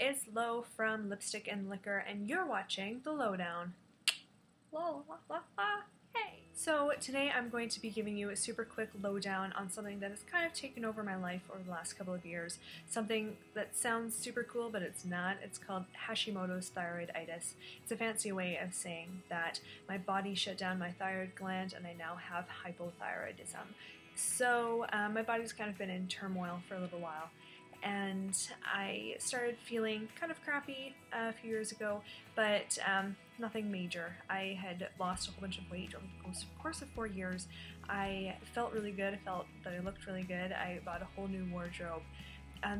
it's Lo from Lipstick and Liquor, and you're watching The Lowdown. Lo, la, la, la. Hey! So today I'm going to be giving you a super quick lowdown on something that has kind of taken over my life over the last couple of years. Something that sounds super cool, but it's not. It's called Hashimotos Thyroiditis. It's a fancy way of saying that my body shut down my thyroid gland and I now have hypothyroidism. So my body's kind of been in turmoil for a little while. And I started feeling kind of crappy a few years ago, but nothing major. I had lost a whole bunch of weight over the course of 4 years. I felt really good. I felt that I looked really good. I bought a whole new wardrobe.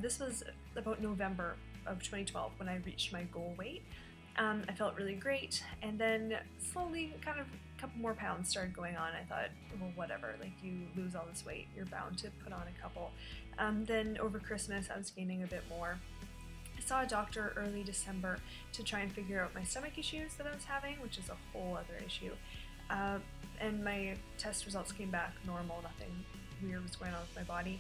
This was about November of 2012 when I reached my goal weight. I felt really great, and then slowly kind of a couple more pounds started going on. I thought, well, whatever, like you lose all this weight, you're bound to put on a couple. Then over Christmas I was gaining a bit more. I saw a doctor early December to try and figure out my stomach issues that I was having, which is a whole other issue. And my test results came back normal, nothing weird was going on with my body.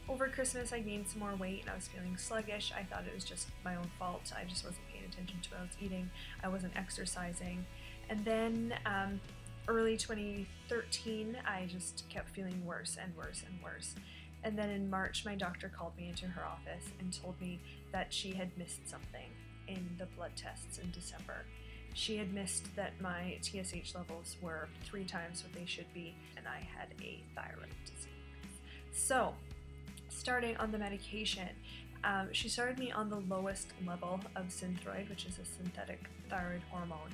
Over Christmas I gained some more weight and I was feeling sluggish. I thought it was just my own fault. I just wasn't paying attention to what I was eating. I wasn't exercising. And then early 2013 I just kept feeling worse and worse and worse. And then in March my doctor called me into her office and told me that she had missed something in the blood tests in December. She had missed that my TSH levels were 3 times what they should be and I had a thyroid disease. So starting on the medication, she started me on the lowest level of Thyroid, which is a synthetic thyroid hormone,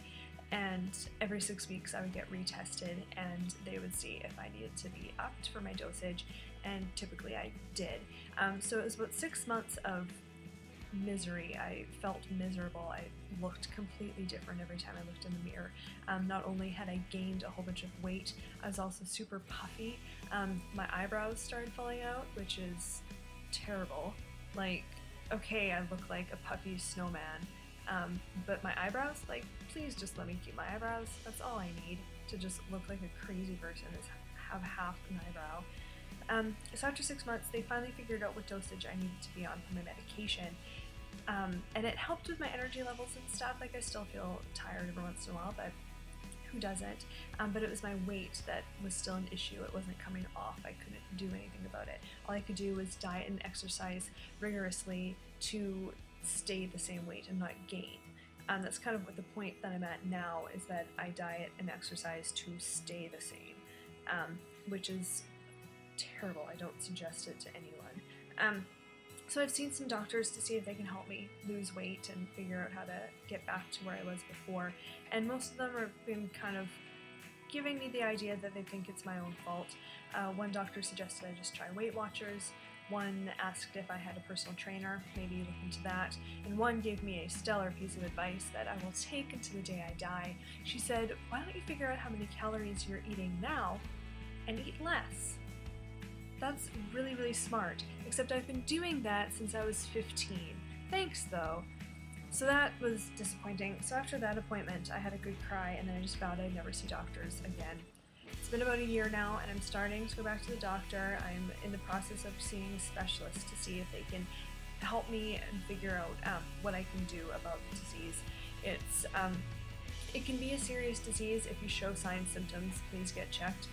and every 6 weeks I would get retested and they would see if I needed to be upped for my dosage, and typically I did. So it was about 6 months of misery. I felt miserable. I looked completely different every time I looked in the mirror. Not only had I gained a whole bunch of weight, I was also super puffy. My eyebrows started falling out, which is terrible. Like, okay, I look like a puffy snowman, but my eyebrows, like, please just let me keep my eyebrows. That's all I need to just look like a crazy person, is have half an eyebrow. So after 6 months, they finally figured out what dosage I needed to be on for my medication. And it helped with my energy levels and stuff. Like, I still feel tired every once in a while, but who doesn't? But it was my weight that was still an issue. It wasn't coming off. I couldn't do anything about it. All I could do was diet and exercise rigorously to stay the same weight and not gain. That's kind of what the point that I'm at now, is that I diet and exercise to stay the same, which is terrible. I don't suggest it to anyone. So I've seen some doctors to see if they can help me lose weight and figure out how to get back to where I was before, and most of them have been kind of giving me the idea that they think it's my own fault. One doctor suggested I just try Weight Watchers. One asked if I had a personal trainer, maybe look into that, and one gave me a stellar piece of advice that I will take until the day I die. She said, why don't you figure out how many calories you're eating now and eat less? That's really, really smart, except I've been doing that since I was 15. Thanks, though. So that was disappointing. So after that appointment, I had a good cry, and then I just vowed I'd never see doctors again. It's been about a year now, and I'm starting to go back to the doctor. I'm in the process of seeing a specialist to see if they can help me and figure out what I can do about the disease. It can be a serious disease. If you show signs, symptoms, please get checked.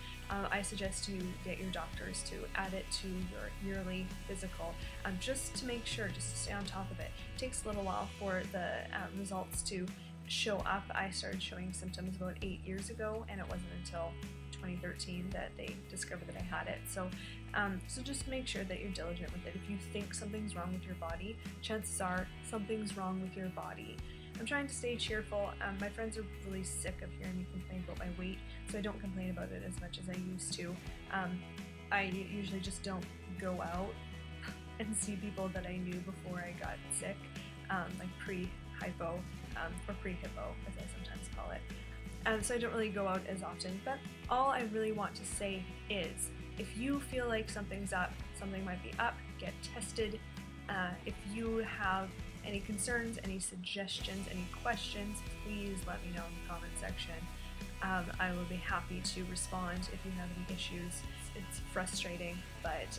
I suggest you get your doctors to add it to your yearly physical, just to make sure, just to stay on top of it. It takes a little while for the results to show up. I started showing symptoms about 8 years ago, and it wasn't until 2013 that they discovered that I had it. So just make sure that you're diligent with it. If you think something's wrong with your body, chances are something's wrong with your body. I'm trying to stay cheerful. My friends are really sick of hearing me complain about my weight, so I don't complain about it as much as I used to. I usually just don't go out and see people that I knew before I got sick, like pre-hypo, or pre-hippo, as I sometimes call it. So I don't really go out as often, but all I really want to say is, if you feel like something's up, something might be up, get tested. If you have any concerns, any suggestions, any questions, please let me know in the comment section. I will be happy to respond if you have any issues. it's frustrating, but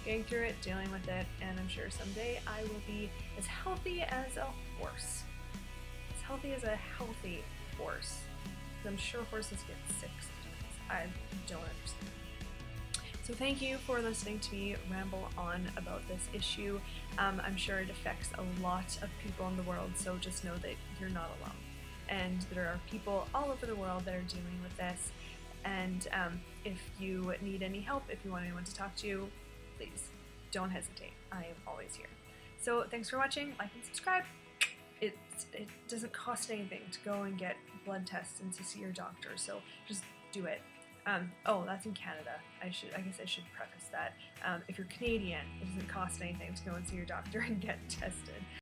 getting through it, dealing with it, and I'm sure someday I will be as healthy as a horse. As healthy as a healthy horse. I'm sure horses get sick sometimes. I don't understand. So thank you for listening to me ramble on about this issue. I'm sure it affects a lot of people in the world, so just know that you're not alone. And there are people all over the world that are dealing with this. And if you need any help, if you want anyone to talk to, please don't hesitate. I am always here. So thanks for watching. Like and subscribe. It doesn't cost anything to go and get blood tests and to see your doctor, so just do it. Oh, that's in Canada. I guess I should preface that. If you're Canadian, it doesn't cost anything to go and see your doctor and get tested.